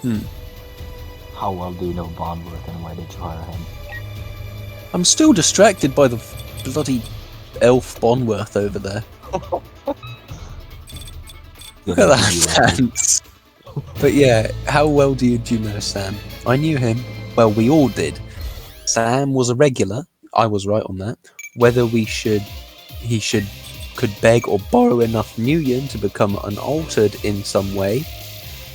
Hmm. How well do you know Bondworth and why did you hire him? I'm still distracted by the bloody elf Bonworth over there. Look at that dance. But yeah, how well do you know Sam? I knew him. Well, we all did. Sam was a regular. I was right on that. Whether he could beg or borrow enough Nuyen to become unaltered in some way,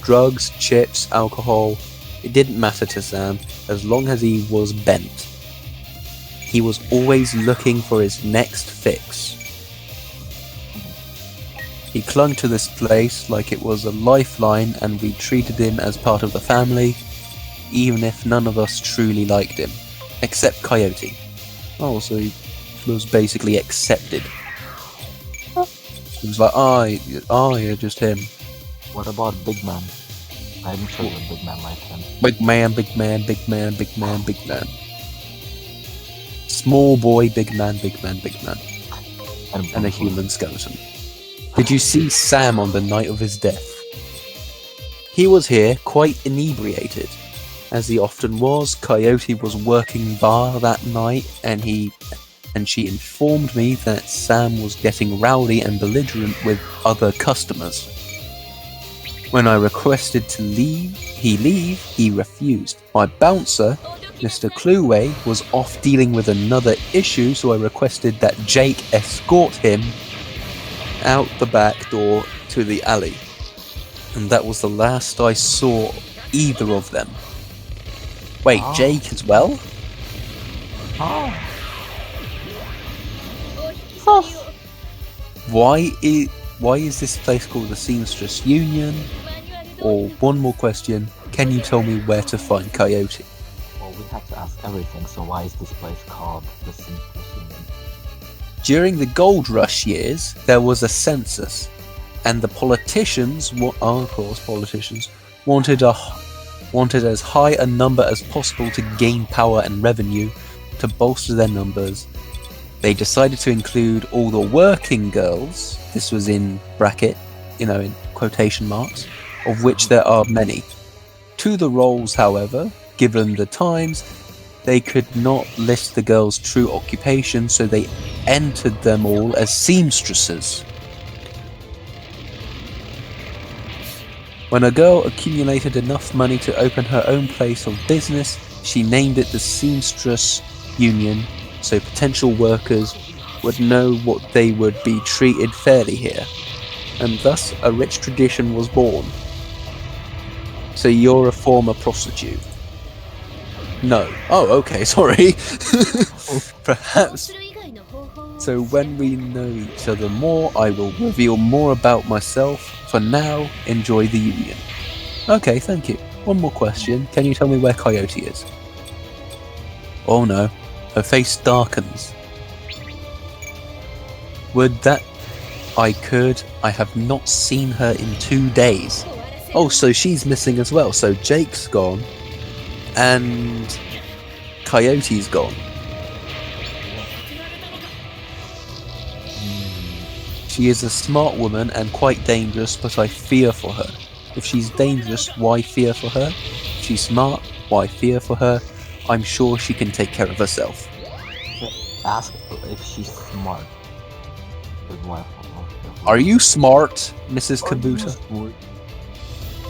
drugs, chips, alcohol, it didn't matter to Sam as long as he was bent. He was always looking for his next fix. He clung to this place like it was a lifeline, and we treated him as part of the family, even if none of us truly liked him, except Coyote. Oh, so he was basically accepted. He was like, yeah, just him. What about Big Man? I'm sure the Big Man liked him. Big man, big man, big man, big man, big man. Small boy, big man, big man, big man. And a human skeleton. Did you see Sam on the night of his death? He was here quite inebriated. As he often was, Coyote was working bar that night, and she informed me that Sam was getting rowdy and belligerent with other customers. When I requested to leave, he refused. My bouncer, Mr. Clueway, was off dealing with another issue, so I requested that Jake escort him out the back door to the alley. And that was the last I saw either of them. Wait, Jake as well? Why is this place called the Seamstress Union? Or one more question, can you tell me where to find Coyote? Well, we have to ask everything, so why is this place called the Seamstress Union? During the gold rush years, there was a census, and the politicians, wanted as high a number as possible to gain power and revenue to bolster their numbers. They decided to include all the working girls, this was in bracket, in quotation marks, of which there are many. To the roles, however, given the times, they could not list the girls' true occupation, so they entered them all as seamstresses. When a girl accumulated enough money to open her own place of business, she named it the Seamstress Union, so potential workers would know what they would be treated fairly here, and thus a rich tradition was born. So you're a former prostitute? No. Oh, okay, sorry. Perhaps. So when we know each other more, I will reveal more about myself. For now, enjoy the union. Okay, thank you. One more question. Can you tell me where Coyote is? Oh no. Her face darkens. Would that I could. I have not seen her in 2 days. Oh, so she's missing as well. So Jake's gone. And Coyote's gone. She is a smart woman and quite dangerous, but I fear for her. If she's dangerous, why fear for her? If she's smart, why fear for her? I'm sure she can take care of herself. Ask if she's smart. Are you smart, Mrs. Kabuta?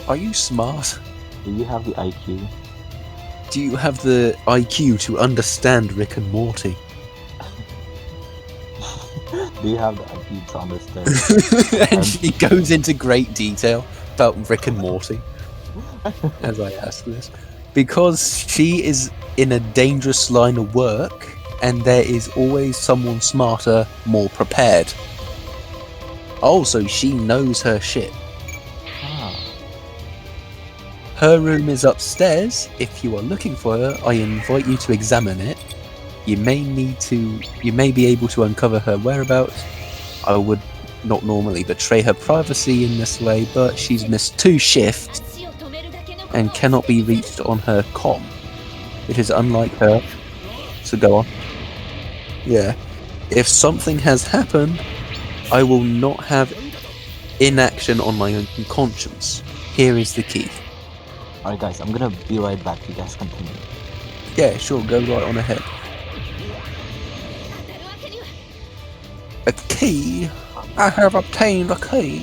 Are you smart? Do you have the IQ? Do you have the IQ to understand Rick and Morty? Do you have the IQ to understand? And she goes into great detail about Rick and Morty as I ask this. Because she is in a dangerous line of work, and there is always someone smarter, more prepared. Oh, so she knows her shit. Her room is upstairs. If you are looking for her, I invite you to examine it. You may be able to uncover her whereabouts. I would not normally betray her privacy in this way, but she's missed 2 shifts and cannot be reached on her comm. It is unlike her. So go on. Yeah. If something has happened, I will not have inaction on my own conscience. Here is the key. Alright guys, I'm gonna be right back. You guys continue. Yeah, sure, go right on ahead. A key? I have obtained a key.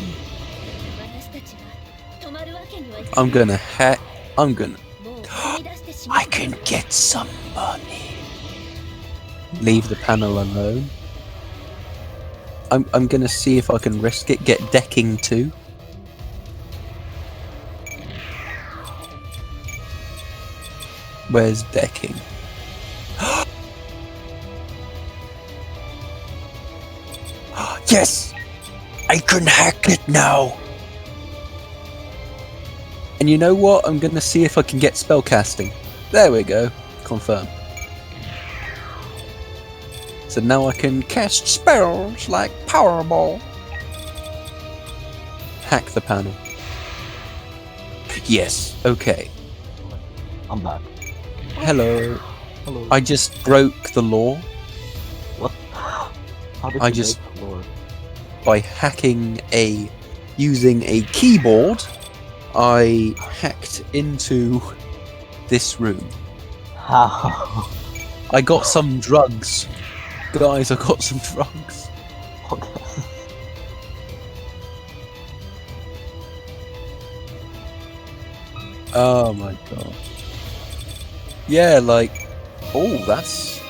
I'm gonna I can get some money. Leave the panel alone. I'm gonna see if I can risk it. Get decking too. Where's decking? Yes! I can hack it now! And you know what? I'm gonna see if I can get spellcasting. There we go. Confirm. So now I can cast spells like Powerball. Hack the panel. Yes, okay. I'm back. Hello. Hello. I just broke the law What? How did I you just- break the Lord? by using a keyboard. I hacked into this room. How? I got some drugs. Guys, I got some drugs. Okay. Oh my god. Yeah, like... Oh, that's...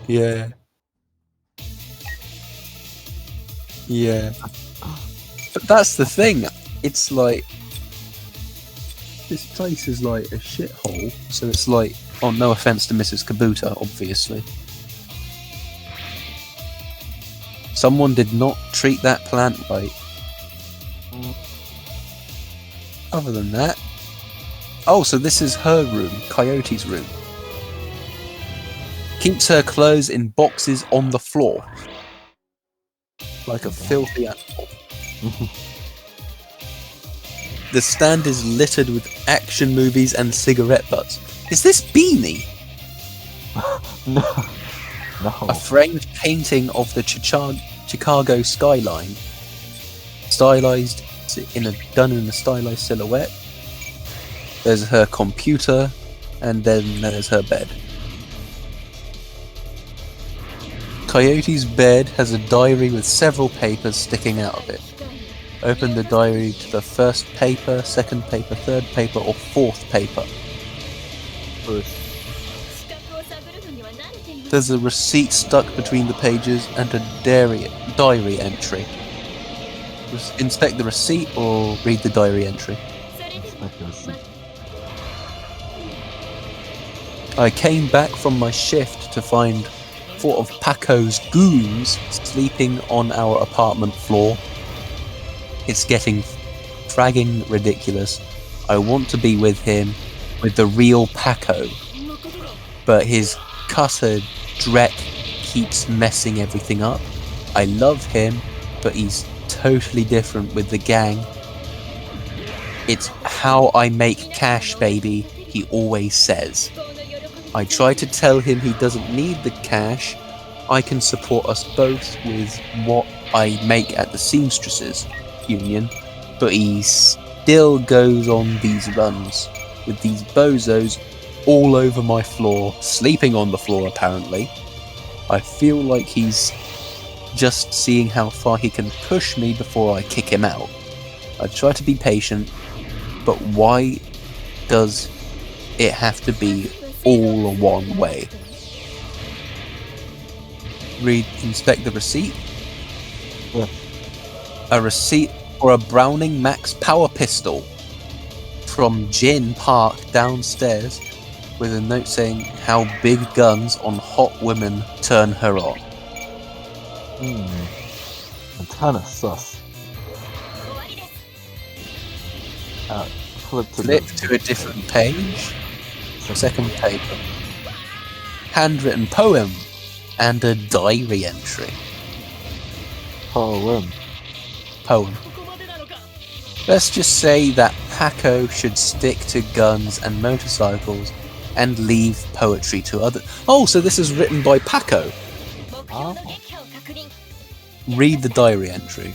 Yeah. Yeah. But that's the thing. It's like... This place is like a shithole. So it's like... Oh, no offense to Mrs. Kabuta, obviously. Someone did not treat that plant right. Other than that... Oh, so this is her room. Coyote's room. Keeps her clothes in boxes on the floor. Like a filthy animal. The stand is littered with action movies and cigarette butts. Is this Beanie? No. A framed painting of the Chicago skyline. Stylized done in a stylized silhouette. There's her computer, and then there's her bed. Coyote's bed has a diary with several papers sticking out of it. Open the diary to the first paper, second paper, third paper, or fourth paper. First. There's a receipt stuck between the pages and a diary entry. Inspect the receipt or read the diary entry. Inspect the receipt. I came back from my shift to find 4 of Paco's goons sleeping on our apartment floor. It's getting fragging ridiculous. I want to be with him, with the real Paco. But his cutter Drek keeps messing everything up. I love him, but he's totally different with the gang. It's how I make cash, baby, he always says. I try to tell him he doesn't need the cash. I can support us both with what I make at the seamstresses union, but he still goes on these runs with these bozos all over my floor, sleeping on the floor apparently. I feel like he's just seeing how far he can push me before I kick him out. I try to be patient, but why does it have to be all one way? Inspect the receipt. Yeah. A receipt for a Browning Max power pistol from Jin parked downstairs with a note saying how big guns on hot women turn her on. Kinda sus. Flip to a different page. Second paper. Handwritten poem and a diary entry. Poem. Let's just say that Paco should stick to guns and motorcycles and leave poetry to others. Oh, so this is written by Paco. Oh. Read the diary entry.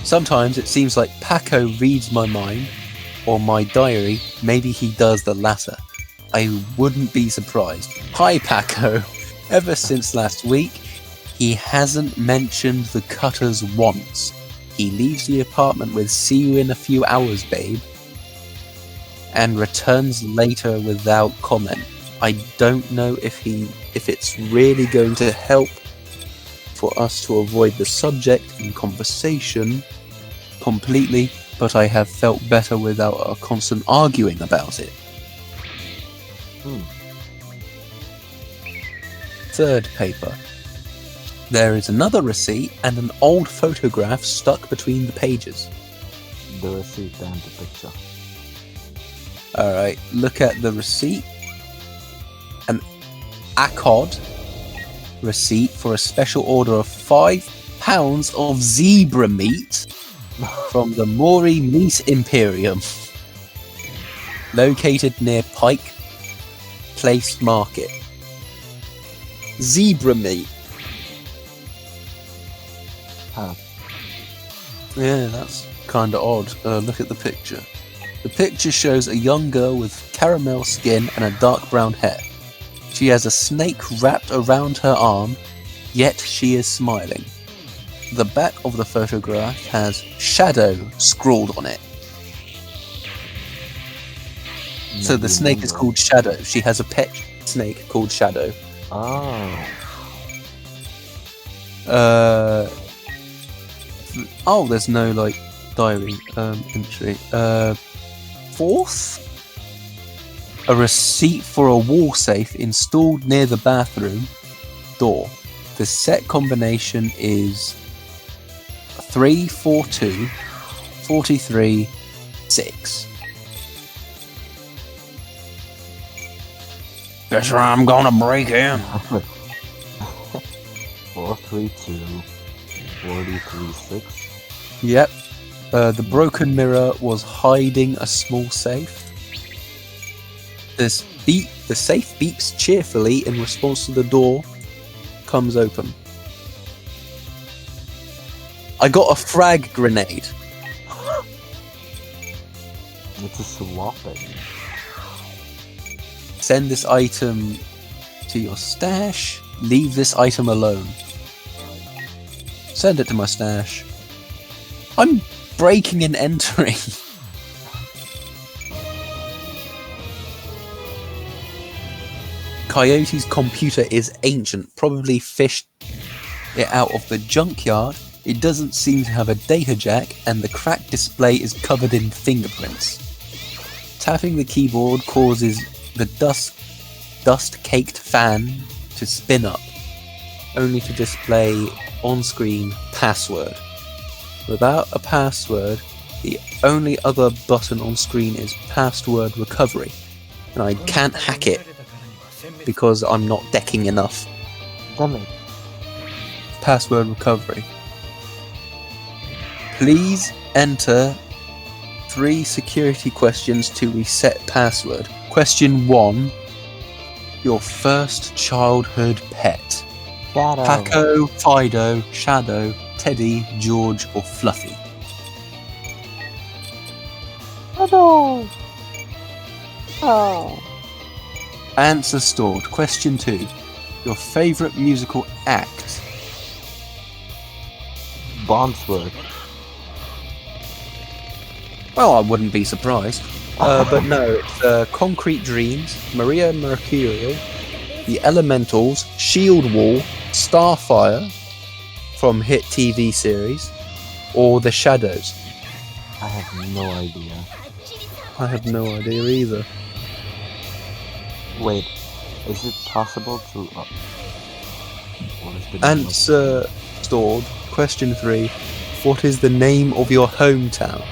Sometimes it seems like Paco reads my mind, or my diary. Maybe he does the latter. I wouldn't be surprised. Hi, Paco. Ever since last week, he hasn't mentioned the cutters once. He leaves the apartment with "see you in a few hours, babe," and returns later without comment. I don't know if it's really going to help for us to avoid the subject in conversation completely, but I have felt better without a constant arguing about it. Third paper. There is another receipt and an old photograph stuck between the pages. The receipt and the picture. Alright, look at the receipt. An ACOD receipt for a special order of 5 pounds of zebra meat from the Mori Meat Imperium, located near Pike Place Market. Zebra meat. Huh. Yeah, that's kinda odd. Look at the picture. The picture shows a young girl with caramel skin and a dark brown hair. She has a snake wrapped around her arm, yet she is smiling. The back of the photograph has "Shadow" scrawled on it. So the snake is called Shadow. She has a pet snake called Shadow. Oh. There's no like diary entry. Fourth, a receipt for a wall safe installed near the bathroom door. The set combination is 342 43 6. Guess where I'm gonna break in. 432 43 6. Yep. The broken mirror was hiding a small safe. The safe beeps cheerfully in response to the door comes open. I got a frag grenade. It's a swapping. Send this item to your stash. Leave this item alone. Send it to my stash. I'm breaking and entering. Coyote's computer is ancient, probably fished it out of the junkyard. It doesn't seem to have a data jack, and the cracked display is covered in fingerprints. Tapping the keyboard causes the dust-caked fan to spin up, only to display on-screen password. Without a password, the only other button on screen is password recovery, and I can't hack it because I'm not decking enough. Damn it. Password recovery. Please enter 3 security questions to reset password. Question 1. Your first childhood pet. Shadow. Paco, Fido, Shadow, Teddy, George, or Fluffy? Shadow. Oh. Answer stored. Question 2. Your favourite musical act. Bondsworth. Well, I wouldn't be surprised. But no, it's Concrete Dreams, Maria Mercurial, The Elementals, Shield Wall, Starfire from hit TV series, or The Shadows. I have no idea. I have no idea either. Wait, is it possible to... what is the name Answer stored. Question 3. What is the name of your hometown?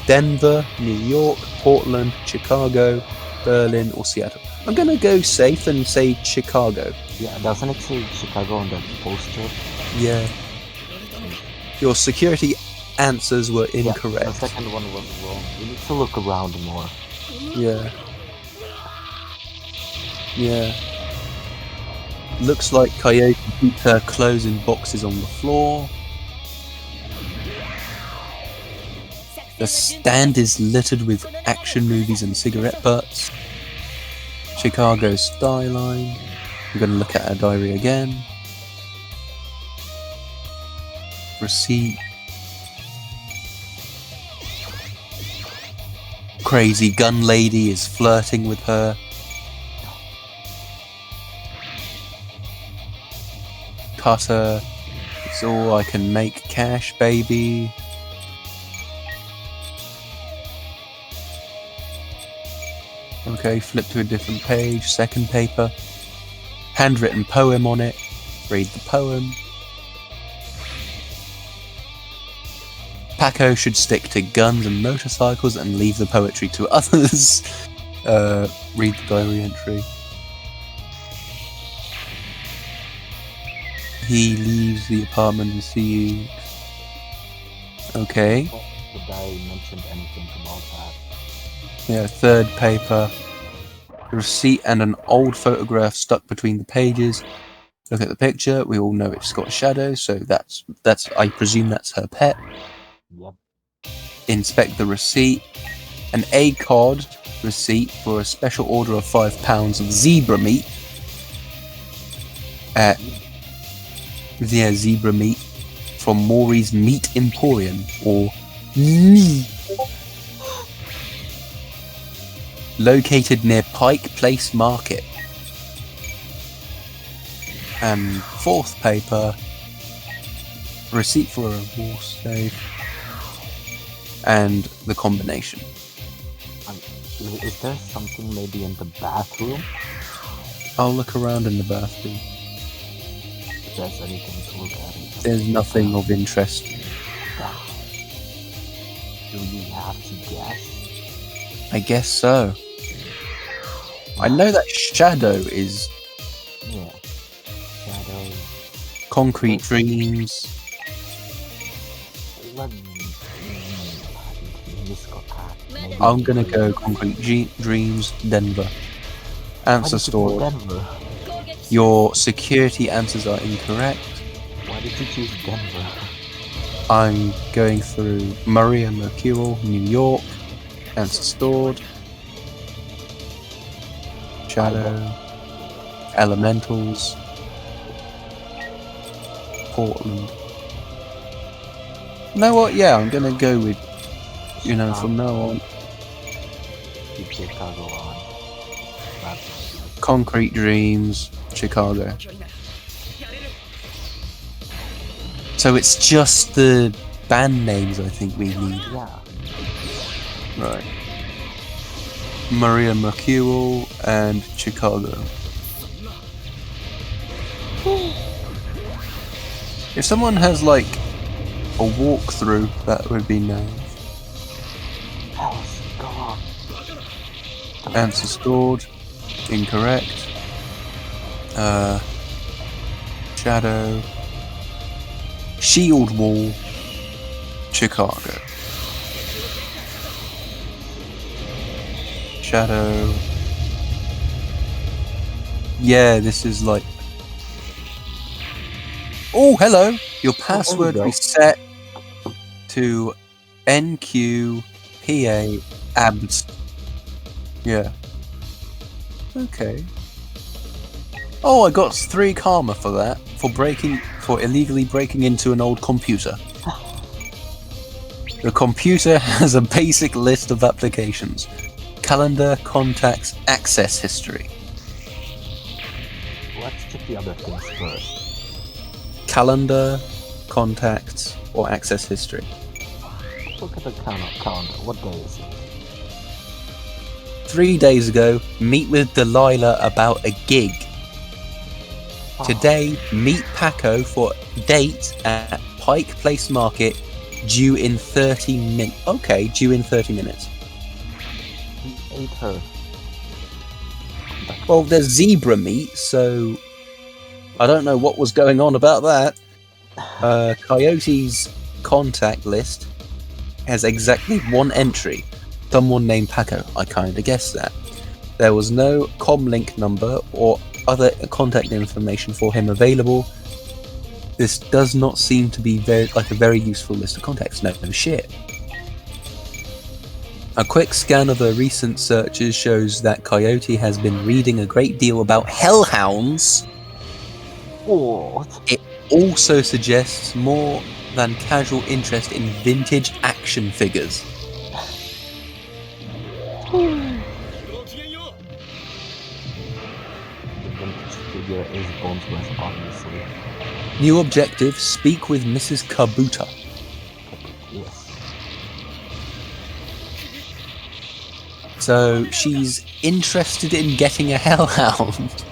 Denver, New York, Portland, Chicago, Berlin, or Seattle? I'm gonna go safe and say Chicago. Yeah, doesn't it say Chicago on that poster? Yeah. Your security answers were incorrect. Yeah, the second one was wrong. We need to look around more. Yeah. Yeah. Looks like Coyote keeps her clothes in boxes on the floor. The stand is littered with action movies and cigarette butts. Chicago skyline. I'm going to look at her diary again. Receipt. Crazy gun lady is flirting with her. Cutter. It's all I can make cash, baby. Okay, flip to a different page. Second paper. Handwritten poem on it. Read the poem. Paco should stick to guns and motorcycles and leave the poetry to others. Read the diary entry. He leaves the apartment and sees. Okay. Did I mention anything about that? Yeah, third paper. A receipt and an old photograph stuck between the pages. Look at the picture. We all know it's got a shadow, so that's I presume that's her pet. Yep. Inspect the receipt. An ACOD receipt for a special order of £5 of zebra meat at zebra meat from Maury's Meat Emporium, or ME, located near Pike Place Market. And fourth paper, receipt for a war safe, and the combination. Is there something maybe in the bathroom? I'll look around in the bathroom. If there's anything to look at it. There's nothing of interest. Do you have to guess? I guess so. I know that shadow is Yeah. Shadow. concrete dreams. Let me. Maybe I'm gonna go concrete dreams, Denver. Answer Why did you go stored. Denver? Your security answers are incorrect. Why did you choose Denver? I'm going through Maria Mercurial, New York. Answer stored. Shadow. Elementals. Portland. You know what? Yeah, I'm gonna go with, from now on. Keep Chicago on. Concrete Dreams, Chicago. So it's just the band names I think we need. Yeah. Right. Maria Mercurial and Chicago. If someone has like a walkthrough, that would be nice. Alice, go on. Answer stored. Incorrect. Shadow. Shield Wall. Chicago. Shadow. Yeah, this is like... Oh, hello! Your password go. reset to NQPA ABS. Yeah. Okay. Oh, I got 3 karma for that, for illegally breaking into an old computer. The computer has a basic list of applications. Calendar, contacts, access history. Let's check the other things first. Calendar, contacts, or access history. Look at the calendar. What day is it? 3 days ago, meet with Delilah about a gig. Today, meet Paco for date at Pike Place Market, due in 30 minutes. Okay, due in 30 minutes. He ate her. Well, there's zebra meat, so I don't know what was going on about that. Coyote's contact list has exactly 1 entry. Someone named Paco. I kinda guessed that. There was no comlink number or other contact information for him available. This does not seem to be a very useful list of contacts. No shit. A quick scan of her recent searches shows that Coyote has been reading a great deal about hellhounds. What? It also suggests more than casual interest in vintage action figures. The vintage figure is Bonesworth, obviously. New objective, speak with Mrs. Kabuta. Yes. So she's interested in getting a hellhound.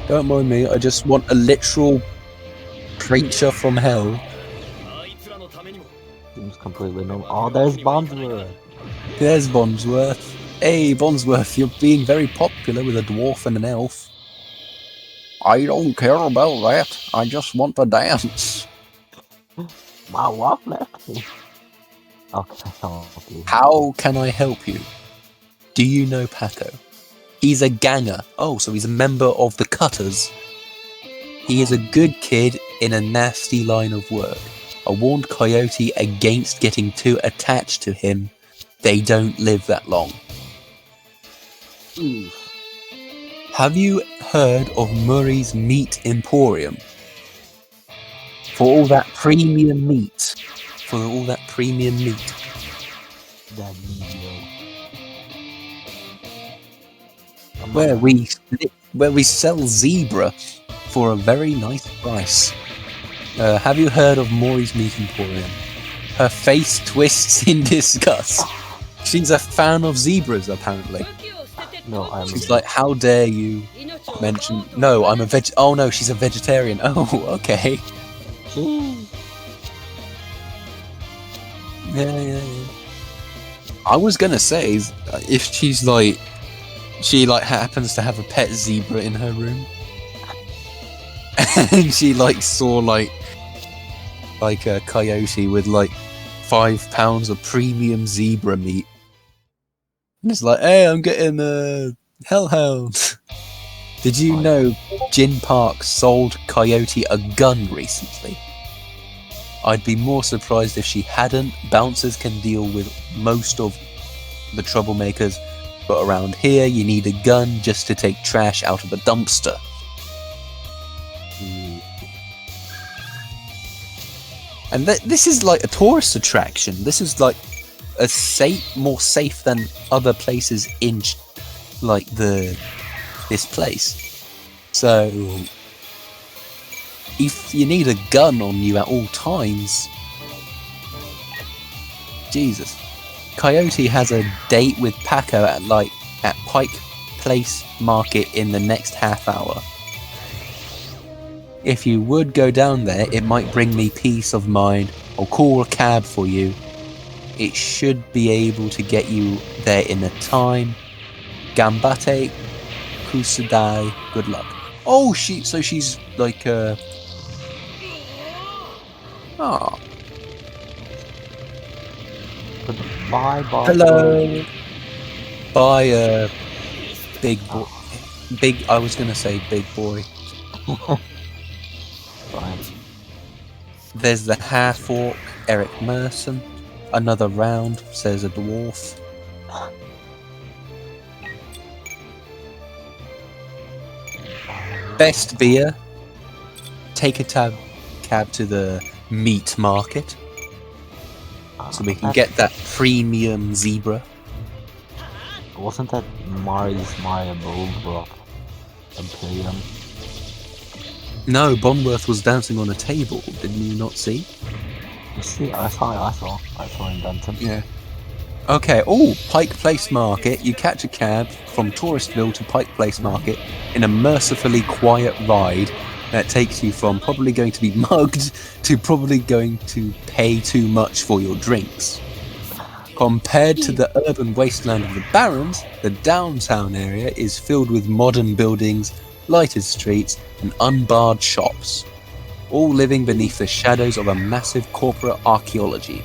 Don't mind me, I just want a literal creature from hell. Seems completely normal. Oh, there's Bonesworth. There's Bonsworth. Hey, Bonsworth, you're being very popular with a dwarf and an elf. I don't care about that. I just want to dance. My wife left me. Okay, okay. How can I help you? Do you know Paco? He's a ganger. Oh, so he's a member of the Cutters. He is a good kid in a nasty line of work. I warned Coyote against getting too attached to him. They don't live that long. Oof. Have you heard of Murray's Meat Emporium? For all that premium meat. For all that premium meat. That video. Where we sell zebra for a very nice price. Have you heard of Maury's Meat Emporium? Her face twists in disgust. She's a fan of zebras, apparently. No, She's like, how dare you mention... No, I'm a veg... Oh no, she's a vegetarian. Oh, okay. Yeah. I was gonna say, if she's like... She like happens to have a pet zebra in her room. And she like saw like a coyote with like 5 pounds of premium zebra meat. And it's like, hey, I'm getting a hellhound. Did you know Jin Park sold Coyote a gun recently? I'd be more surprised if she hadn't. Bouncers can deal with most of the troublemakers, but around here you need a gun just to take trash out of a dumpster. And this is like a tourist attraction. This is like more safe than other places in like this place. So if you need a gun on you at all times, Jesus. Coyote has a date with Paco at Pike Place Market in the next half hour. If you would go down there, it might bring me peace of mind. I'll call a cab for you. It should be able to get you there in a time. Gambate, Kusadai, good luck. Oh, so she's like Bye, bye. Hello. Bye, big boy. I was gonna say big boy. Fine. There's the half-orc, Eric Merson. Another round, says a dwarf. Best beer. Take a cab to the meat market. So we can get that premium zebra. Wasn't that Mari's Maya Bullrock Imperium? No, Bonworth was dancing on a table. Did you not see? You see, I saw him dancing. Yeah. Okay, Pike Place Market. You catch a cab from Touristville to Pike Place Market in a mercifully quiet ride that takes you from probably going to be mugged to probably going to pay too much for your drinks. Compared to the urban wasteland of the Barrens, the downtown area is filled with modern buildings, lighted streets, and unbarred shops, all living beneath the shadows of a massive corporate archaeology.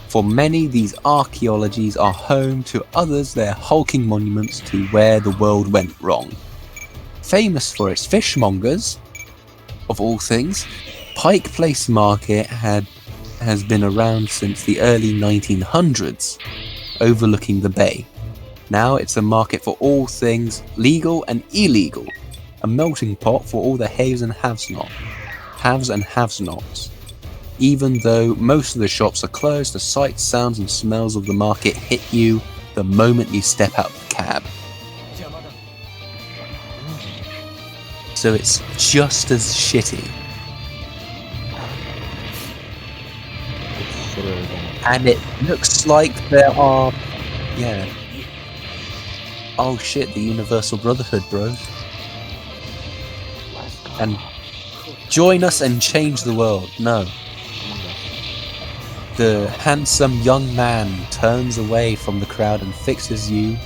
For many, these archaeologies are home, to others they're hulking monuments to where the world went wrong. Famous for its fishmongers, of all things, Pike Place Market has been around since the early 1900s, overlooking the bay. Now it's a market for all things legal and illegal, a melting pot for all the haves and have-nots. Even though most of the shops are closed, the sights, sounds and smells of the market hit you the moment you step out of the cab. So it's just as shitty. And it looks like there are... Yeah. Oh shit, the Universal Brotherhood, bros. And join us and change the world. No. The handsome young man turns away from the crowd and fixes you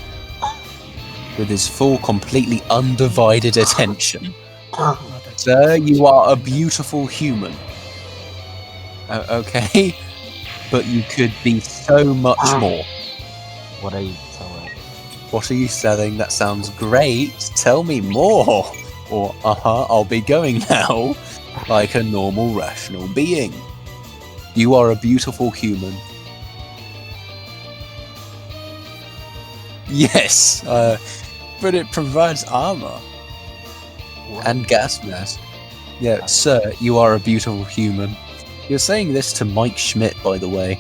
with his full, completely undivided attention. Sir, you are a beautiful human. Okay? But you could be so much more. What are you selling? What are you selling? That sounds great. Tell me more. Or, I'll be going now. Like a normal, rational being. You are a beautiful human. Yes, but it provides armor. And gas mask. Yeah, sir, you are a beautiful human. You're saying this to Mike Schmidt, by the way.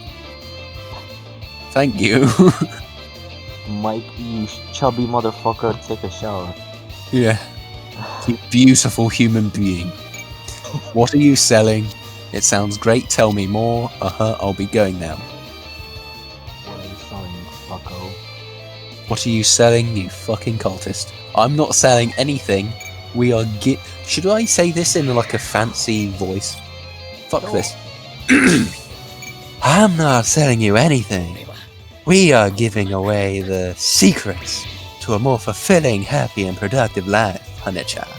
Thank you. Mike, you chubby motherfucker, take a shower. Yeah. You beautiful human being. What are you selling? It sounds great, tell me more. I'll be going now. What are you selling, fucko? What are you selling, you fucking cultist? I'm not selling anything. We are Should I say this in like a fancy voice? Fuck this. I'm not selling you anything. We are giving away the secrets to a more fulfilling, happy and productive life, honey child.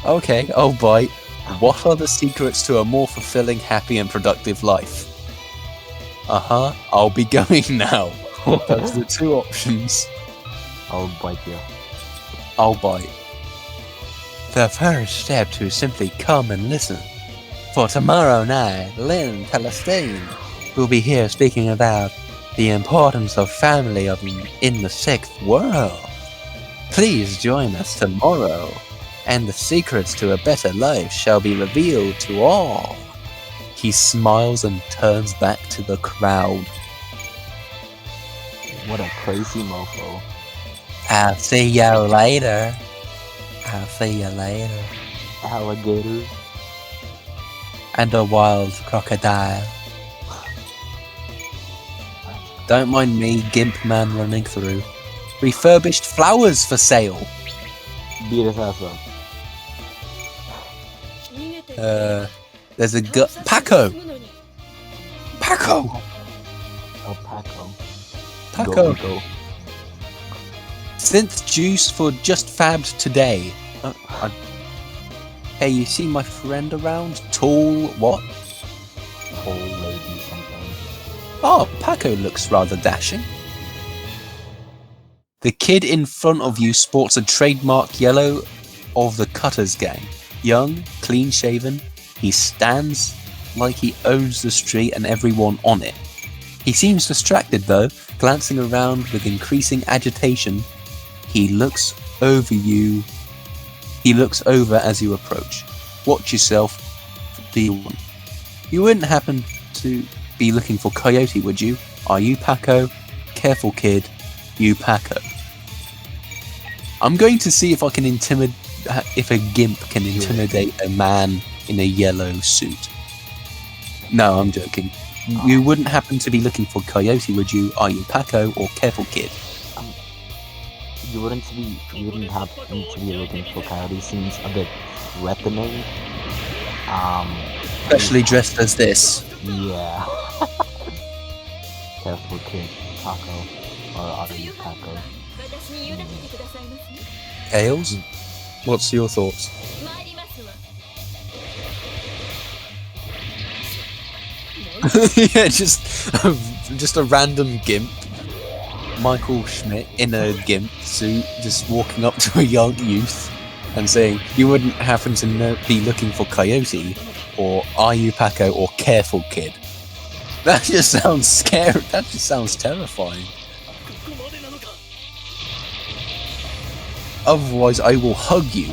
Okay, I'll bite. What are the secrets to a more fulfilling, happy and productive life? I'll be going now. Those are the two options. I'll bite you. I'll bite. The first step to simply come and listen. For tomorrow night, Lynn Palestine will be here speaking about the importance of family in the sixth world. Please join us tomorrow, and the secrets to a better life shall be revealed to all. He smiles and turns back to the crowd. What a crazy mofo. I'll see you later. I'll see you later. Alligator. And a wild crocodile. Don't mind me, Gimp Man running through. Refurbished flowers for sale. Beat his ass up. There's a Paco! Paco! Oh, Paco. Paco! Go. Synth juice for just fabbed today. Hey, you see my friend around? Tall, what? Tall lady something. Oh, Paco looks rather dashing. The kid in front of you sports a trademark yellow of the Cutters gang. Young, clean-shaven, he stands like he owns the street and everyone on it. He seems distracted though, glancing around with increasing agitation. He looks over as you approach. Watch yourself, D1. You wouldn't happen to be looking for Coyote, would you? Are you Paco? Careful, kid. You Paco. I'm going to see if I can if a gimp can intimidate a man in a yellow suit. No, I'm joking. You wouldn't happen to be looking for Coyote, would you? Are you Paco or Careful, kid? You wouldn't happen to be looking for Coyote. Seems a bit threatening. Especially dressed as this. Yeah. Careful, kid. Paco. Or are you Paco? Ailes? What's your thoughts? Yeah, just a random gimp. Michael Schmidt in a gimp suit, just walking up to a young youth and saying, "You wouldn't happen to be looking for Coyote? or are you Paco, or careful kid? That just sounds scary. That just sounds terrifying. Otherwise, I will hug you.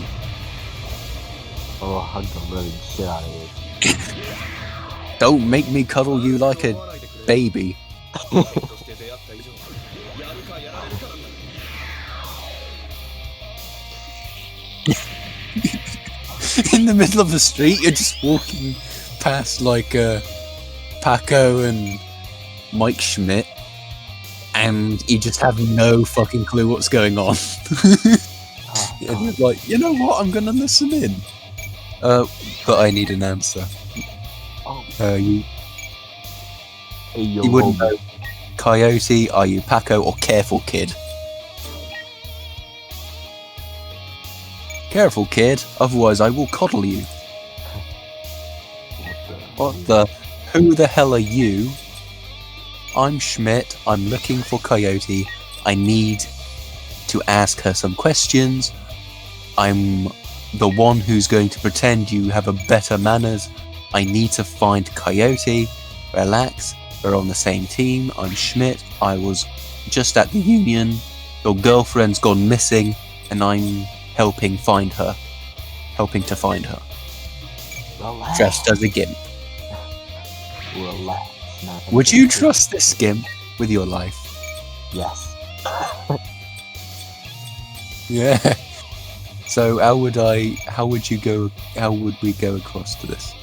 Oh, hug the living shit out of you. Don't make me cuddle you like a baby. In the middle of the street, you're just walking past like Paco and Mike Schmidt, and you just have no fucking clue what's going on. And you're like, you know what? I'm gonna listen in. But I need an answer. You wouldn't know. Coyote, are you Paco, or careful kid? Careful kid, otherwise I will coddle you. What the? Who the hell are you? I'm Schmidt, I'm looking for Coyote. I need to ask her some questions. I'm the one who's going to pretend you have a better manners. I need to find Coyote. Relax, we're on the same team. I'm Schmidt, I was just at the union. Your girlfriend's gone missing, and I'm helping to find her. Relax. Dressed as a gimp. Relax. Would you trust this gimp with your life? Yes. Yeah. So how would we go across to this?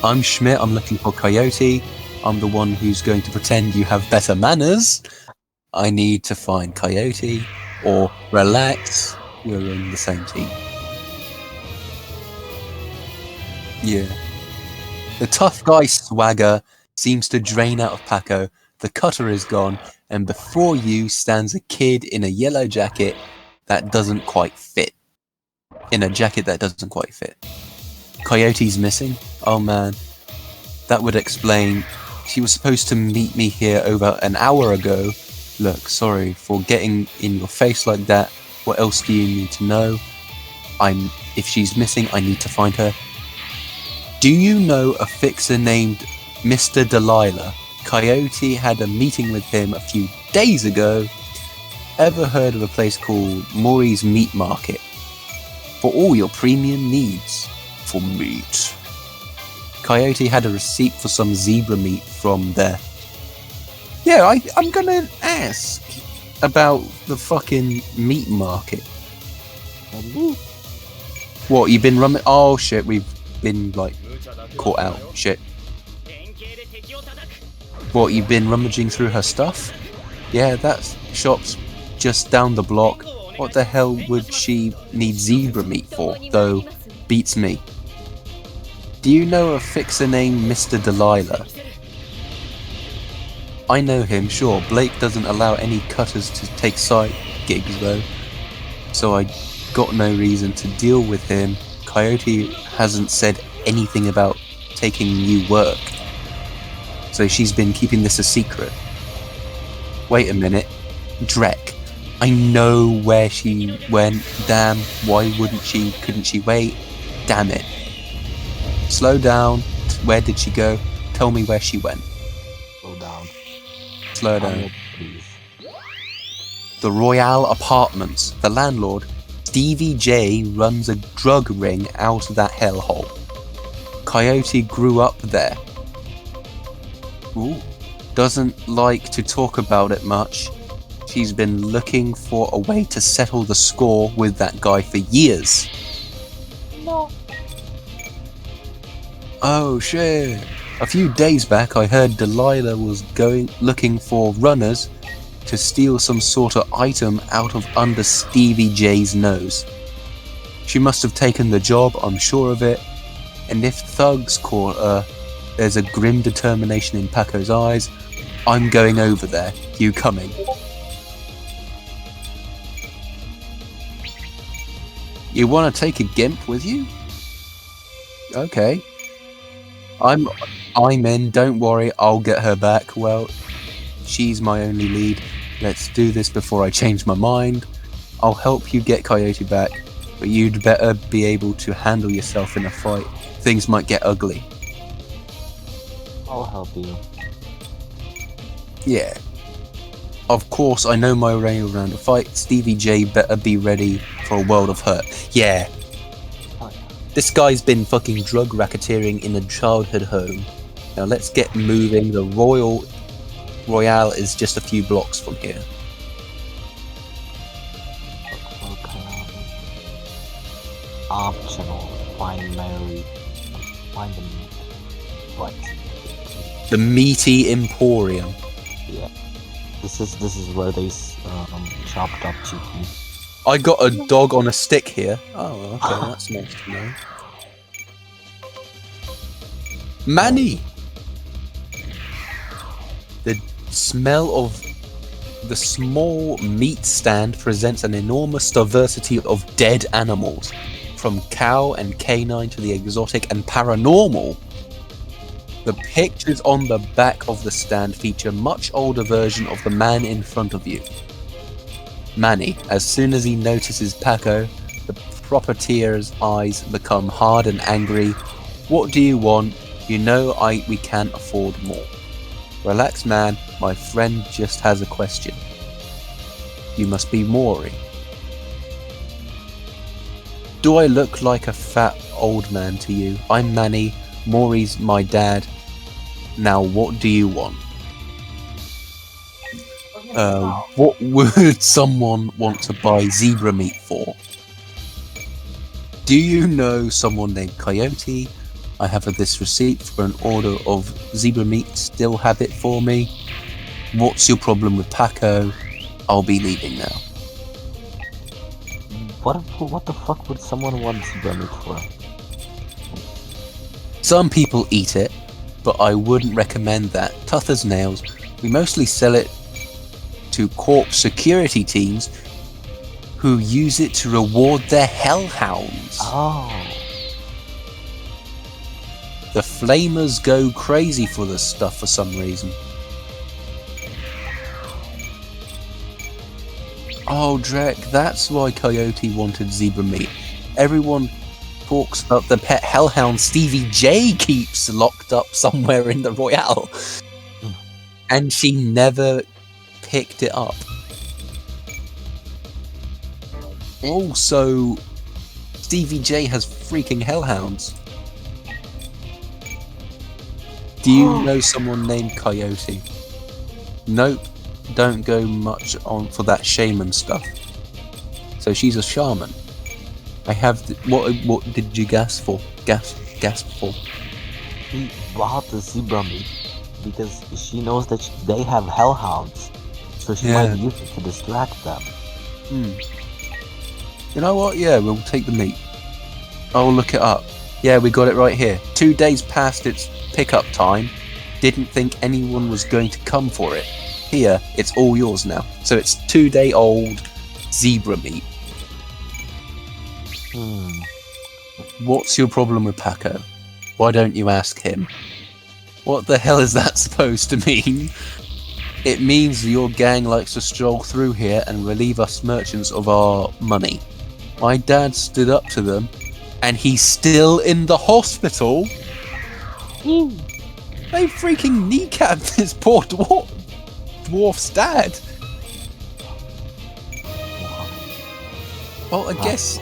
I'm Schmidt, I'm looking for Coyote. I'm the one who's going to pretend you have better manners. I need to find Coyote, or relax, we're in the same team. Yeah. The tough guy swagger seems to drain out of Paco, the cutter is gone, and before you stands a kid in a yellow jacket that doesn't quite fit. Coyote's missing? Oh man. That would explain. She was supposed to meet me here over an hour ago. Look, sorry for getting in your face like that. What else do you need to know? If she's missing, I need to find her. Do you know a fixer named Mr. Delilah? Coyote had a meeting with him a few days ago. Ever heard of a place called Maury's Meat Market? For all your premium needs. For meat. Coyote had a receipt for some zebra meat from there. Yeah, I'm gonna ask about the fucking meat market. What, you've been rummaging? Oh shit, we've been like caught out. Shit. What, you've been rummaging through her stuff? Yeah, that shop's just down the block. What the hell would she need zebra meat for? Though, beats me. Do you know a fixer named Mr. Delilah? I know him, sure. Blake doesn't allow any cutters to take side gigs though, so I got no reason to deal with him. Coyote hasn't said anything about taking new work, so she's been keeping this a secret. Wait a minute, Drek. I know where she went. Damn, why couldn't she wait? Damn it. Slow down. Where did she go? Tell me where she went. Slow down. The Royale Apartments. The landlord, Stevie J, runs a drug ring out of that hellhole. Coyote grew up there. Ooh. Doesn't like to talk about it much. She's been looking for a way to settle the score with that guy for years. No. Oh shit. A few days back I heard Delilah was looking for runners to steal some sort of item out of under Stevie J's nose. She must have taken the job, I'm sure of it, and if thugs caught her, there's a grim determination in Paco's eyes. I'm going over there. You coming? You want to take a gimp with you? Okay. I'm in, don't worry, I'll get her back. Well, she's my only lead. Let's do this before I change my mind. I'll help you get Coyote back. but you'd better be able to handle yourself in a fight. Things might get ugly. I'll help you. Yeah. Of course, I know my way around a fight. Stevie J better be ready for a world of hurt. Yeah. Oh, yeah. This guy's been fucking drug racketeering in a childhood home. Now let's get moving. The Royale is just a few blocks from here. Okay. Optional. Find Mary. Find the what? The Meaty Emporium. Yeah. This is where they chopped up chicken. I got a dog on a stick here. Oh, okay, that's nice to know. Manny! The smell of the small meat stand presents an enormous diversity of dead animals, from cow and canine to the exotic and paranormal. The pictures on the back of the stand feature a much older version of the man in front of you. Manny, as soon as he notices Paco, the proprietor's eyes become hard and angry. What do you want? You know we can't afford more. Relax, man. My friend just has a question. You must be Maury. Do I look like a fat old man to you? I'm Manny. Maury's my dad. Now, what do you want? What would someone want to buy zebra meat for? Do you know someone named Coyote? I have this receipt for an order of zebra meat. Still have it for me? What's your problem with Paco? I'll be leaving now. What the fuck would someone want zebra meat for? Some people eat it, but I wouldn't recommend that. Tough as nails. We mostly sell it to corp security teams who use it to reward their hellhounds. Oh. The flamers go crazy for this stuff for some reason. Oh, Drek, that's why Coyote wanted zebra meat. Everyone talks about the pet hellhound Stevie J keeps locked up somewhere in the Royale. And she never picked it up. Also, Stevie J has freaking hellhounds. Do you know someone named Coyote? Nope, don't go much on for that shaman stuff. So she's a shaman. I have what did you gasp for? Gasp for? He bought the zebra meat because she knows that they have hellhounds, so she might use it to distract them. You know what? Yeah, we'll take the meat. I'll look it up. Yeah, we got it right here. 2 days past its pickup time. Didn't think anyone was going to come for it. Here, it's all yours now. So it's 2-day-old zebra meat. What's your problem with Paco? Why don't you ask him? What the hell is that supposed to mean? It means your gang likes to stroll through here and relieve us merchants of our money. My dad stood up to them, and he's still in the hospital. They freaking kneecapped this poor dwarf's dad. Well, I guess...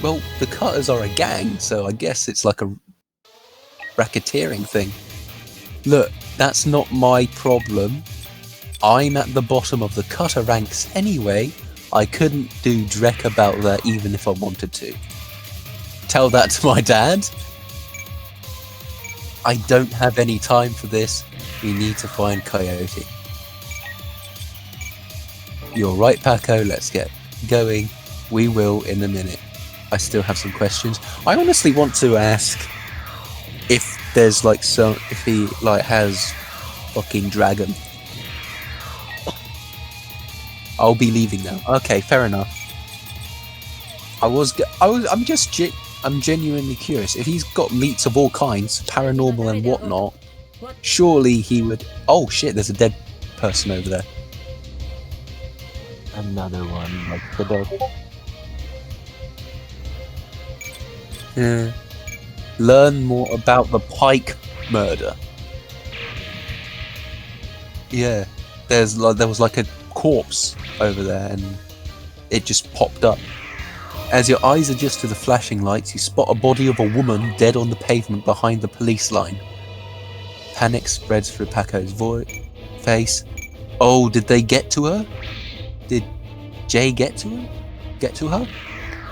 Well, the Cutters are a gang, so I guess it's like a racketeering thing. Look, that's not my problem. I'm at the bottom of the Cutter ranks anyway. I couldn't do dreck about that even if I wanted to. Tell that to my dad. I don't have any time for this. We need to find Coyote. You're right, Paco. Let's get going. We will in a minute. I still have some questions. I honestly want to ask if there's like if he like has fucking dragon. I'll be leaving now. Okay, fair enough. I'm genuinely curious. If he's got meats of all kinds, paranormal and whatnot, surely he would... Oh shit, there's a dead person over there. Another one, like the dog. Yeah. Learn more about the Pike murder. Yeah. There was like a corpse over there, and it just popped up. As your eyes adjust to the flashing lights, you spot a body of a woman dead on the pavement behind the police line. Panic spreads through Paco's face. Oh, did they get to her? Did Jay get to her? Get to her?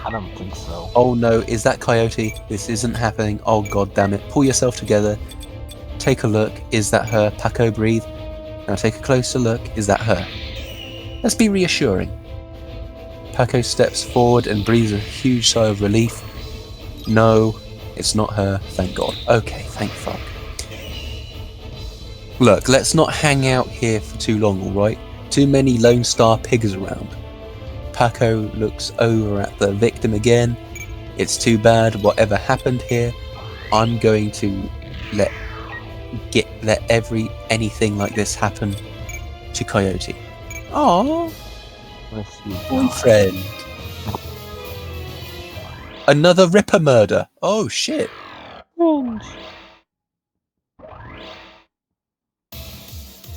I don't think so. Oh no, is that Coyote? This isn't happening. Oh god damn it. Pull yourself together. Take a look. Is that her? Paco, breathe. Now take a closer look. Is that her? Let's be reassuring. Paco steps forward and breathes a huge sigh of relief. No, it's not her. Thank god. Okay, thank fuck. Look, let's not hang out here for too long, alright? Too many Lone Star pigs around. Paco looks over at the victim again. It's too bad whatever happened here. I'm going to let anything like this happen to Coyote. Aww, boyfriend. Another Ripper murder. Oh shit.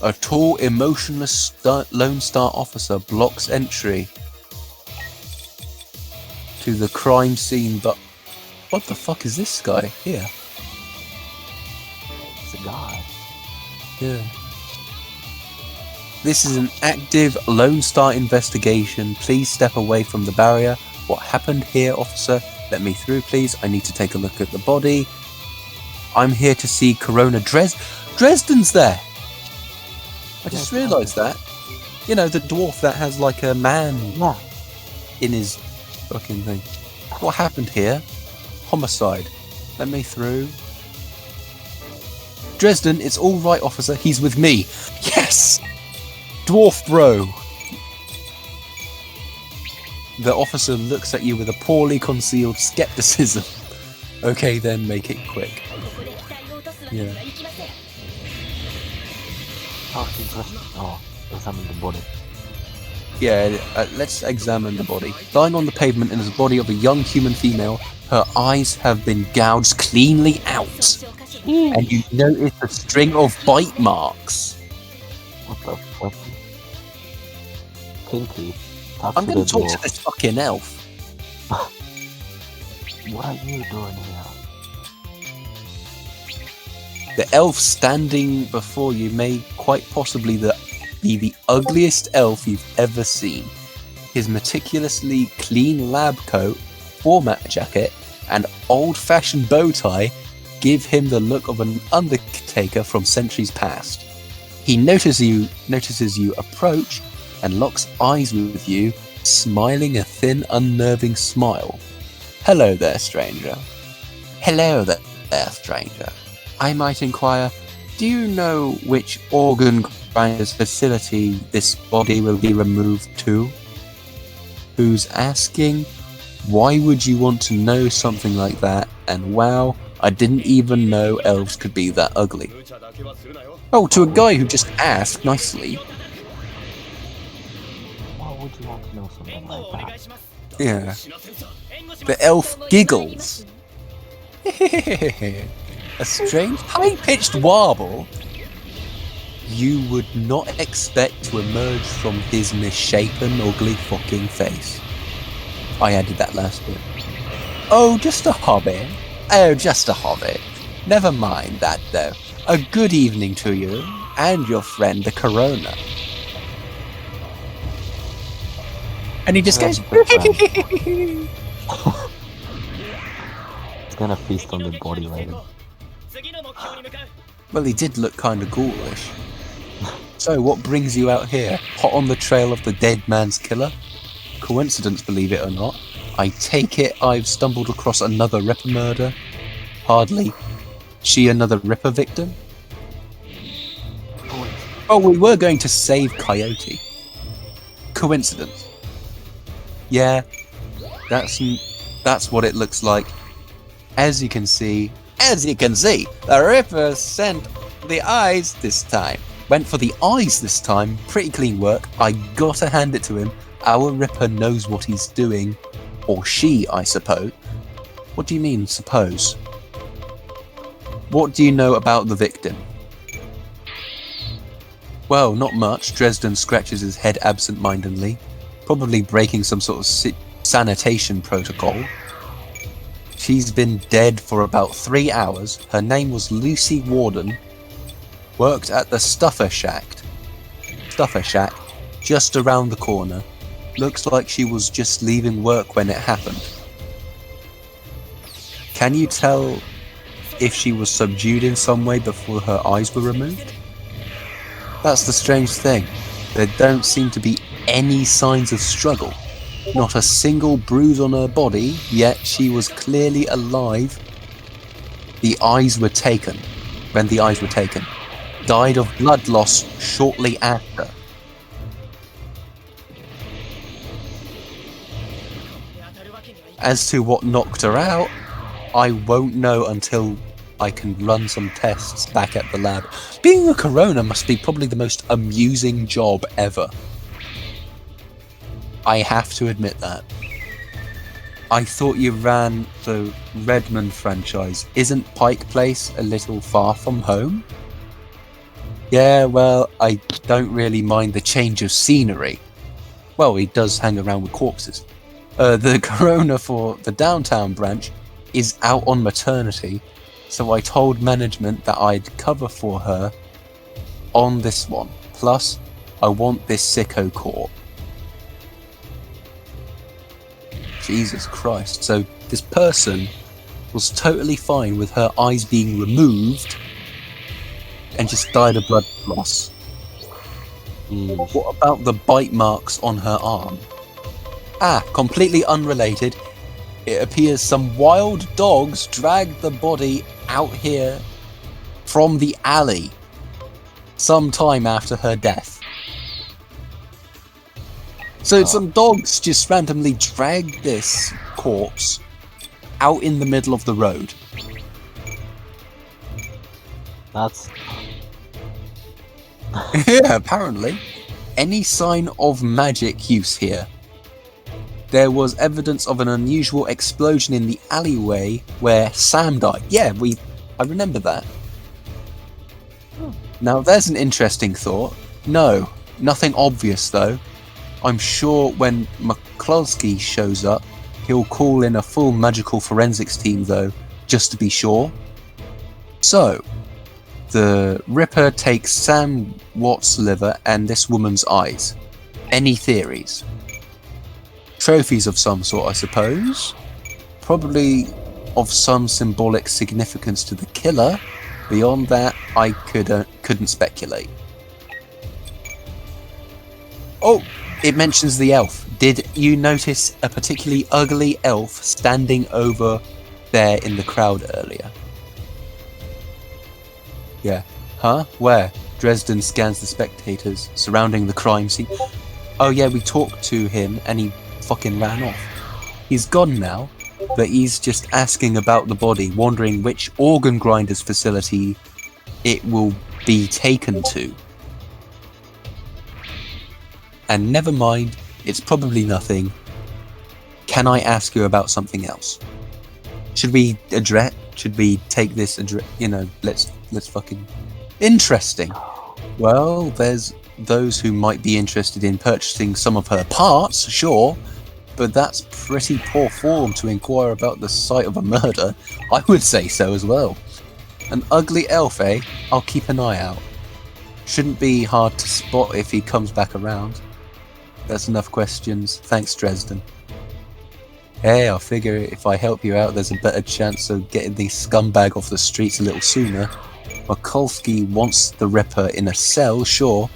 A tall, emotionless Lone Star officer blocks entry to the crime scene, but what the fuck is this guy here? It's a guy. Yeah. This is an active Lone Star investigation. Please step away from the barrier. What happened here, officer? Let me through, please. I need to take a look at the body. I'm here to see Corona Dresden's there! I just realised that. You know, the dwarf that has like a man in his fucking thing. What happened here? Homicide. Let me through. Dresden, it's all right, officer. He's with me. Yes! Dwarf bro. The officer looks at you with a poorly concealed skepticism. Okay, then make it quick. Yeah. Examine the body. Yeah, let's examine the body. Lying on the pavement is the body of a young human female. Her eyes have been gouged cleanly out. And you notice a string of bite marks. What the fuck? Pinky, I'm going to talk to this fucking elf. What are you doing here? The elf standing before you may quite possibly be the ugliest elf you've ever seen. His meticulously clean lab coat, format jacket, and old-fashioned bow tie give him the look of an undertaker from centuries past. He notices you approach and locks eyes with you, smiling a thin, unnerving smile. Hello there, stranger. Hello there, stranger. I might inquire, do you know which organ grinder's facility this body will be removed to? Who's asking? Why would you want to know something like that? And wow, I didn't even know elves could be that ugly. Oh, to a guy who just asked nicely. Why would you want to know something like that? Yeah. The elf giggles. A strange, high-pitched warble you would not expect to emerge from his misshapen, ugly fucking face. I added that last bit. Oh, just a hobby. Oh, just a hobby. Never mind that, though. A good evening to you and your friend, the Corona. And he just goes... It's gonna feast on the body later. Well, he did look kind of ghoulish. So, what brings you out here? Hot on the trail of the dead man's killer? Coincidence, believe it or not. I take it I've stumbled across another Ripper murder? Hardly. She another Ripper victim? Oh, we were going to save Coyote. Coincidence. Yeah, that's what it looks like. As you can see, the Ripper sent the eyes this time. Went for the eyes this time. Pretty clean work. I gotta hand it to him. Our Ripper knows what he's doing. Or she, I suppose. What do you mean, suppose? What do you know about the victim? Well, not much. Dresden scratches his head absent-mindedly, probably breaking some sort of sanitation protocol. She's been dead for about 3 hours. Her name was Lucy Warden. Worked at the Stuffer Shack, just around the corner. Looks like she was just leaving work when it happened. Can you tell if she was subdued in some way before her eyes were removed? That's the strange thing. There don't seem to be any signs of struggle. Not a single bruise on her body, yet she was clearly alive. When the eyes were taken. Died of blood loss shortly after. As to what knocked her out, I won't know until I can run some tests back at the lab. Being a coroner must be probably the most amusing job ever. I have to admit that. I thought you ran the Redmond franchise. Isn't Pike Place a little far from home? Yeah, well, I don't really mind the change of scenery. Well, he does hang around with corpses. The coroner for the downtown branch is out on maternity, so I told management that I'd cover for her on this one. Plus, I want this sicko caught. Jesus Christ. So this person was totally fine with her eyes being removed and just died of blood loss. What about the bite marks on her arm? Completely unrelated. It appears some wild dogs dragged the body out here from the alley sometime after her death. So some dogs just randomly dragged this corpse out in the middle of the road. That's... Yeah, apparently. Any sign of magic use here? There was evidence of an unusual explosion in the alleyway where Sam died. Yeah, I remember that. Now there's an interesting thought. No, nothing obvious though. I'm sure when McCluskey shows up, he'll call in a full magical forensics team though, just to be sure. So, the Ripper takes Sam Watt's liver and this woman's eyes. Any theories? Trophies of some sort, I suppose. Probably of some symbolic significance to the killer. Beyond that, I couldn't speculate. Oh, it mentions the elf. Did you notice a particularly ugly elf standing over there in the crowd earlier? Yeah. Huh? Where? Dresden scans the spectators surrounding the crime scene. Oh yeah, we talked to him and he fucking ran off. He's gone now, but he's just asking about the body, wondering which organ grinders facility it will be taken to. And never mind, it's probably nothing. Can I ask you about something else? Should we take this, let's fucking... Interesting. Well, there's those who might be interested in purchasing some of her parts, sure, but that's pretty poor form to inquire about the site of a murder. I would say so as well. An ugly elf, eh? I'll keep an eye out. Shouldn't be hard to spot if he comes back around. That's enough questions. Thanks, Dresden. Hey, I figure if I help you out, there's a better chance of getting the scumbag off the streets a little sooner. Mikulski wants the Ripper in a cell, sure,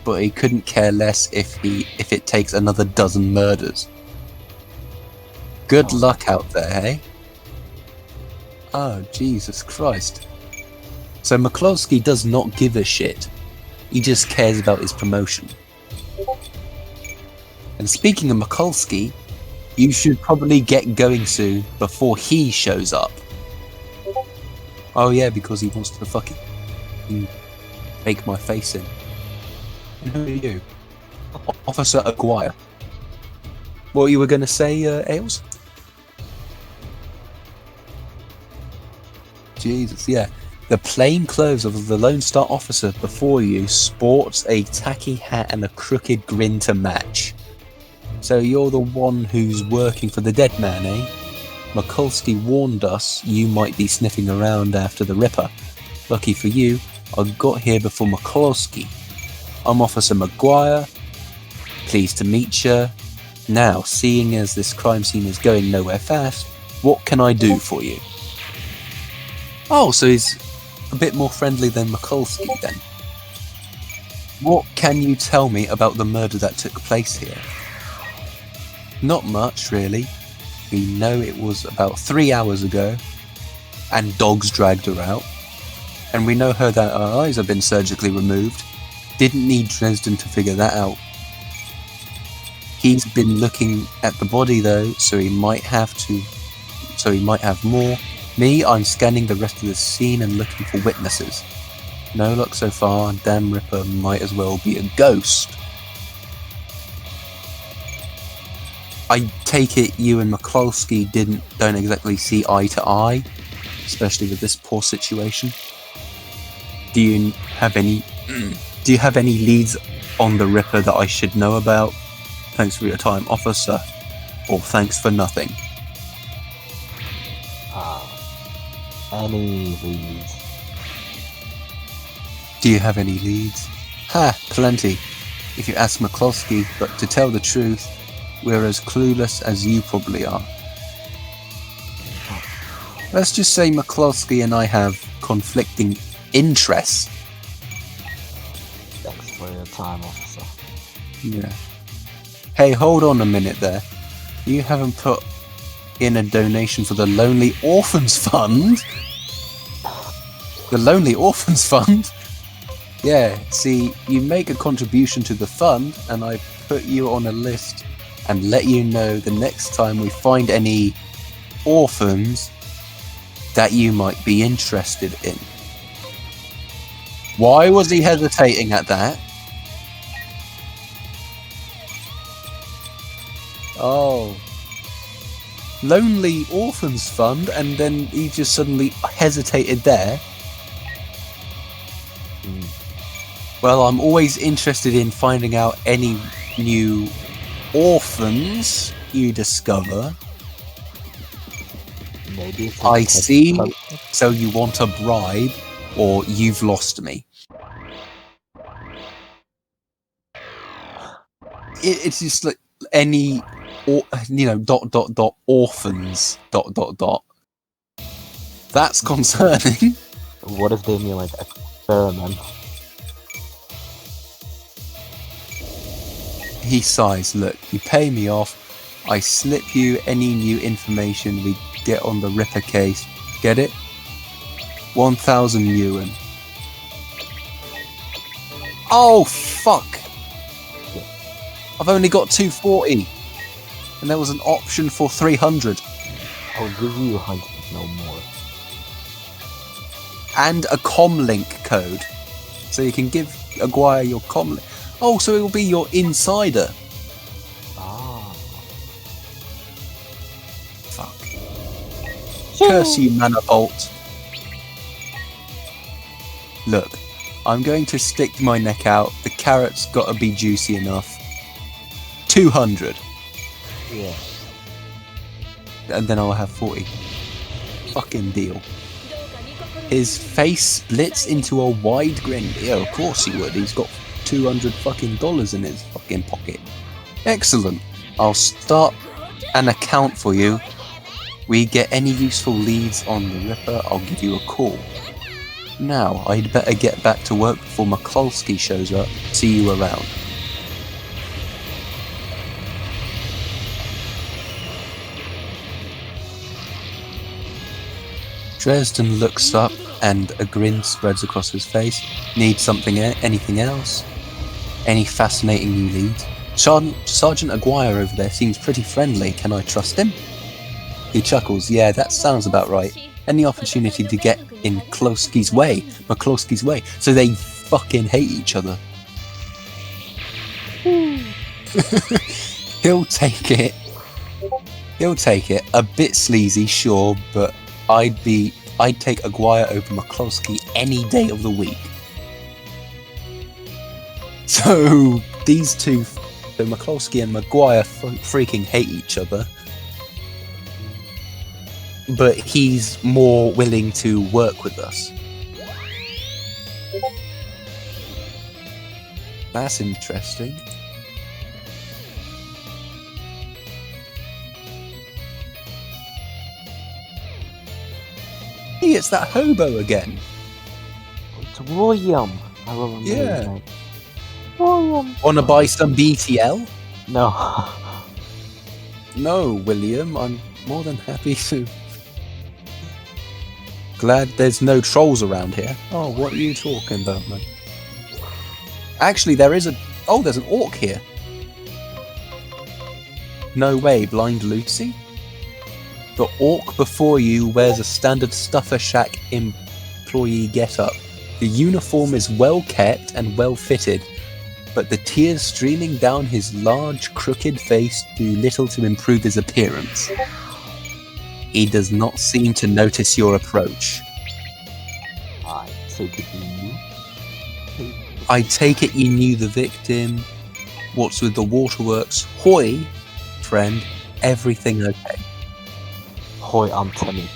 but he couldn't care less if it takes another dozen murders. Good luck out there, hey? Oh, Jesus Christ. So McCloskey does not give a shit. He just cares about his promotion. And speaking of Mikulski, you should probably get going soon before he shows up. Oh yeah, because he wants to fucking make my face in. And who are you? Officer Aguirre. What you were going to say, Ailes? Jesus, yeah. The plain clothes of the Lone Star officer before you sports a tacky hat and a crooked grin to match. So you're the one who's working for the dead man, eh? Mikulski warned us you might be sniffing around after the Ripper. Lucky for you, I got here before Mikulski. I'm Officer McGuire. Pleased to meet you. Now, seeing as this crime scene is going nowhere fast, what can I do for you? Oh, so he's a bit more friendly than Mikulski then. What can you tell me about the murder that took place here? Not much, really. We know it was about 3 hours ago, and dogs dragged her out. And we know that her eyes have been surgically removed. Didn't need Dresden to figure that out. He's been looking at the body though, so he might have more. Me, I'm scanning the rest of the scene and looking for witnesses. No luck so far, and damn Ripper might as well be a ghost. I take it you and Mikulski don't exactly see eye to eye, especially with this poor situation. Do you have any leads on the Ripper that I should know about? Thanks for your time, officer. Or thanks for nothing. Any leads? Do you have any leads? Ha, plenty. If you ask Mikulski, but to tell the truth, we're as clueless as you probably are. Let's just say Mikulski and I have conflicting interests. Thanks for your time, officer. Yeah. Hey, hold on a minute there. You haven't put in a donation for the Lonely Orphans Fund? The Lonely Orphans Fund? Yeah, see, you make a contribution to the fund, and I put you on a list and let you know the next time we find any orphans that you might be interested in. Why was he hesitating at that? Oh. Lonely Orphans Fund, and then he just suddenly hesitated there. Well, I'm always interested in finding out any new orphans you discover. Maybe I see. So you want a bribe, or you've lost me. It's just like any, orphans, That's concerning. What if they mean like experiment? He sighs. Look, you pay me off, I slip you any new information we get on the Ripper case. Get it? 1,000 yuan. Oh, fuck! I've only got 240. And there was an option for 300. I'll give you 100, no more. And a comlink code. So you can give Aguirre your comlink. Oh, so it will be your insider. Ah. Fuck. Curse you, Manifold. Look, I'm going to stick my neck out. The carrot's gotta be juicy enough. 200. Yeah. And then I'll have 40. Fucking deal. His face splits into a wide grin. Yeah, of course he would. He's got $200 fucking in his fucking pocket. Excellent. I'll start an account for you. We get any useful leads on the Ripper, I'll give you a call. Now, I'd better get back to work before Mikulski shows up. See you around. Dresden looks up and a grin spreads across his face. Need something, anything else? Any fascinating new leads? Sergeant Aguirre over there seems pretty friendly. Can I trust him? He chuckles. Yeah, that sounds about right. Any opportunity to get in Mikulski's way, so they fucking hate each other. He'll take it. A bit sleazy, sure, but I'd be I'd take Aguirre over McCloskey any day of the week. So these two, so McCloskey and Maguire, freaking hate each other. But he's more willing to work with us. That's interesting. Hey, it's that hobo again. It's William. I remember his Yeah. name. William. Wanna buy some BTL? No. No, William, I'm more than happy to. Glad there's no trolls around here. Oh, what are you talking about, man? Actually, there's an orc here. No way, Blind Lucy? The orc before you wears a standard Stuffer Shack employee getup. The uniform is well kept and well fitted, but the tears streaming down his large, crooked face do little to improve his appearance. He does not seem to notice your approach. I take it you knew. I take it you knew the victim. What's with the waterworks? Hoy, friend, everything okay? Hoy, I'm Timmy.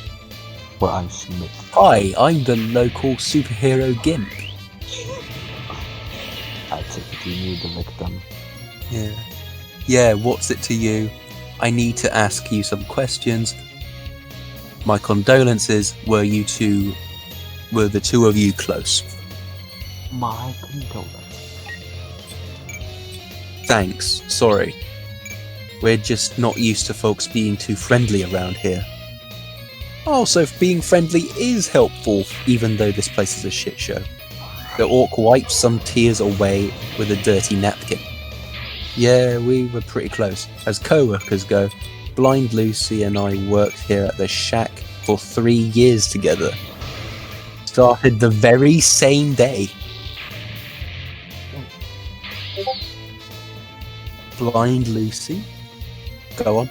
Well, I'm Schmidt. Hi, I'm the local superhero Gimp. I take it you knew the victim. Yeah, what's it to you? I need to ask you some questions. My condolences, were the two of you close? My condolence. Thanks, sorry. We're just not used to folks being too friendly around here. Oh, so being friendly is helpful, even though this place is a shit show. The orc wipes some tears away with a dirty napkin. Yeah, we were pretty close. As co-workers go, Blind Lucy and I worked here at the shack for 3 years together. Started the very same day. Blind Lucy? Go on.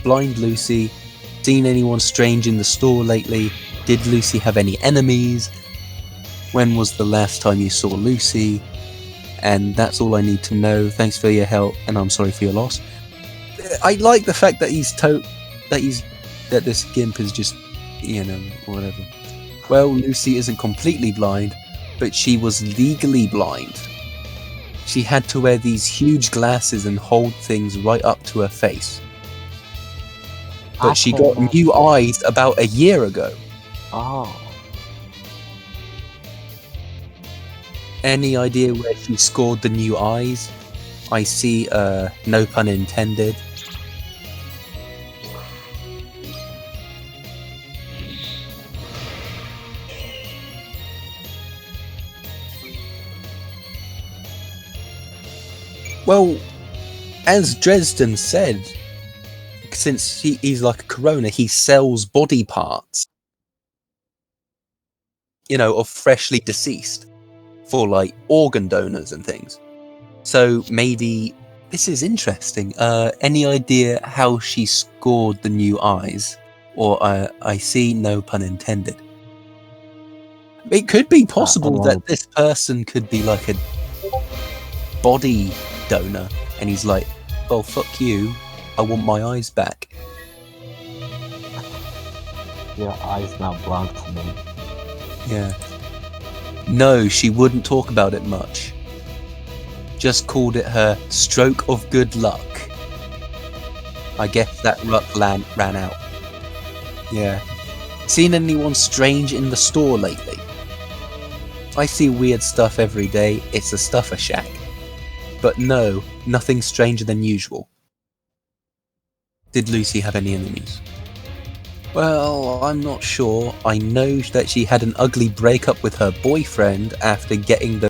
Blind Lucy. Seen anyone strange in the store lately? Did Lucy have any enemies? When was the last time you saw Lucy? And that's all I need to know. Thanks for your help, and I'm sorry for your loss. I like the fact that that this Gimp is just, whatever. Well, Lucy isn't completely blind, but she was legally blind. She had to wear these huge glasses and hold things right up to her face. But she got new eyes about a year ago. Oh. Any idea where she scored the new eyes? I see, no pun intended. Well, as Dresden said, since he's like a Corona, he sells body parts, of freshly deceased for like organ donors and things. So maybe this is interesting. Any idea how she scored the new eyes? Or I see no pun intended. It could be possible that this person could be like a body donor, and he's like, well, fuck you, I want my eyes back. Your eyes now belong to me. Yeah. No, she wouldn't talk about it much. Just called it her stroke of good luck. I guess that luck ran out. Yeah. Seen anyone strange in the store lately? I see weird stuff every day. It's a Stuffer Shack. But no, nothing stranger than usual. Did Lucy have any enemies? Well, I'm not sure. I know that she had an ugly breakup with her boyfriend after getting the